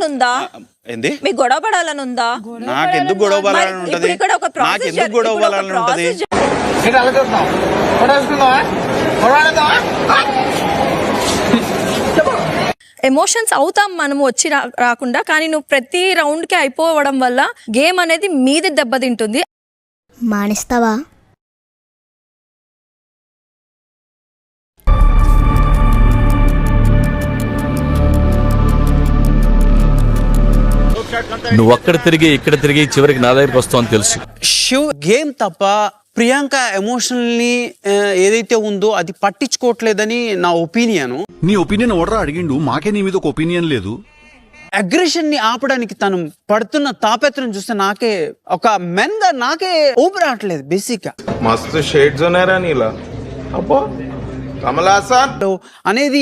ఉందా? ఏంది మీకు గొడవ పడాలని ఉందా? నాకెందుకు గొడవ పడాలని ఉంటది? నాకెందుకు గొడవ పడాలని ఉంటది? ఎమోషన్స్ అవుతాం మనము వచ్చి రాకుండా, కానీ నువ్వు ప్రతి రౌండ్ కి అయిపోవడం వల్ల గేమ్ అనేది మీది దెబ్బతింటుంది. మానేస్తావా? నువ్వు అక్కడ తిరిగి ఇక్కడ తిరిగి చివరికి నా దగ్గరికి వస్తావు అని తెలుసు. శివ్ గేమ్ తప్ప ప్రియాంక ఎమోషనల్ని ఏదైతే ఉందో అది పట్టించుకోవట్లేదని నా ఒపీనియన్. నీ ఒపీనియన్ ఓడరా అడిగిండు, మాకే నీ మీద ఒక ఒపీనియన్ లేదు. అగ్రెషన్ ని ఆపడానికి తను పడుతున్న తాపత్రం చూస్తే నాకే ఒక మెన్ గా నాకే ఊపిరి రావట్లేదు. బేసిక్ గా మస్తు షేడ్స్ ఉన్నారా నీలా అబ్బో కమలాసన్ అనేది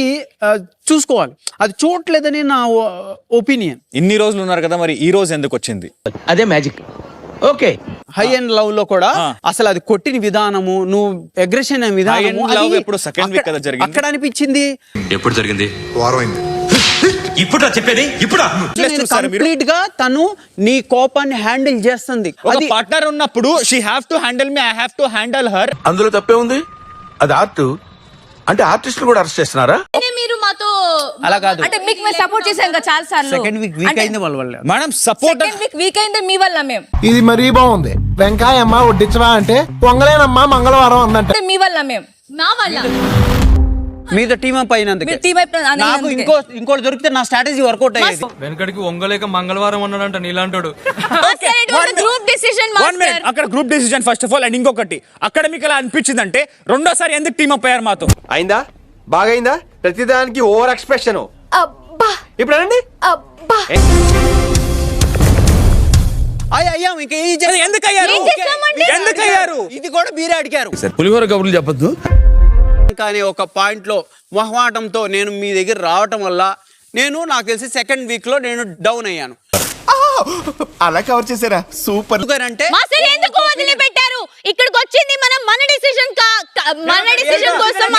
చూసుకోవాలి. అది చూడట్లేదని నా ఒపీనియన్. ఇన్ని రోజులు ఉన్నారు కదా, మరి ఈ రోజు ఎందుకు వచ్చింది? అదే magic. Okay, high and love లో కూడా అసలు అది కొట్టిన విధానము, నువ్వు అగ్రెషన్ విధానము ఎప్పుడు సెకండ్ వీక్ కదా జరిగింది, అక్కడ అనిపించింది. ఎప్పుడు జరిగింది? వారం అయింది. ఇప్పుడు చెప్పేది ఇప్పుడు కంప్లీట్ గా తను నీ కోపాన్ని హ్యాండిల్ చేస్తుంది. ఒక పార్ట్నర్ ఉన్నప్పుడు she have to handle me, I have to handle her. అందులో తప్పే ఉంది. అది ఆర్ట్ అంటే ఆర్టిస్టులు కూడా అరెస్ట్ చేస్తున్నారా? మీరు మాతో అలా కాదు, అంటే మీకు మేము సపోర్ట్ చేసాం కదా చాలా సార్లు. సెకండ్ వీక్ అయింది వాళ్ళ వల్ల. మేడం సపోర్ట్ వీక్ అయింది మీ వల్ల. మేము ఇది మరీ బాగుంది. వెంకాయమ్మ వడ్డించవా అంటే పొంగలేనమ్మా మంగళవారం అన్నట్టు. మీ వల్ల, మేము మా వల్ల మీద టీమ్ అప్ అయినందుకే నాకు ఇంకోటి దొరికితే నా స్ట్రాటజీ వర్కౌట్ అయ్యేది. వెనకడికి వంగలేక మంగళవారం ఉన్నాడంట నీలాంటోడు. Group decision. అక్కడ group decision first of all. And ఇంకొకటి, అక్కడ మీకు అలా అనిపించింది అంటే రెండోసారి ఎందుకు టీమ్ అప్ అయ్యారు మాతో? అయిందా? బాగైందా? ప్రతిదానికి ఓవర్ ఎక్స్ప్రెషన్. ఇప్పుడు అనండి. అయ్యాం ఇంకా ఎందుకు అయ్యారు? ఇది కూడా మీరే అడిగారు. పులిహోర కబుర్లు చెప్పద్దు. కానీ ఒక పాయింట్ లో మొహమాటంతో నేను మీ దగ్గర రావటం వల్ల నాకు తెలిసి సెకండ్ వీక్ లో నేను డౌన్ అయ్యాను. అలా కవర్ చేశారా? సూపర్. అంటే ఎందుకు వదిలిపెట్టారు? ఇక్కడికి వచ్చింది మనం మన డిసిషన్ కోసం.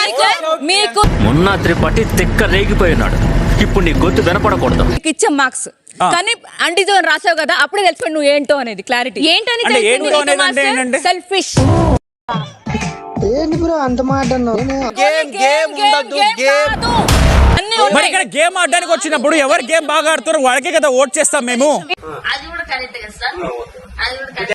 మీకు మొన్న త్రిపాఠి తెక్క రేగిపోయినాడు. ఇప్పుడు నీ గొంతు వినపడకూడదు. మీకు ఇచ్చే మార్క్స్ కానీ అంటితో రాసావు కదా, అప్పుడే తెలిసిపోయి నువ్వు ఏంటో అనేది క్లారిటీ ఏంటని. సెల్ఫిష్. ఏంటి బ్రో అంత మాట మరి ఇక్కడ గేమ్ ఆడడానికి వచ్చినప్పుడు ఎవరు గేమ్ బాగా ఆడుతారో వాళ్ళకే కదా ఓట్ చేస్తాం మేము.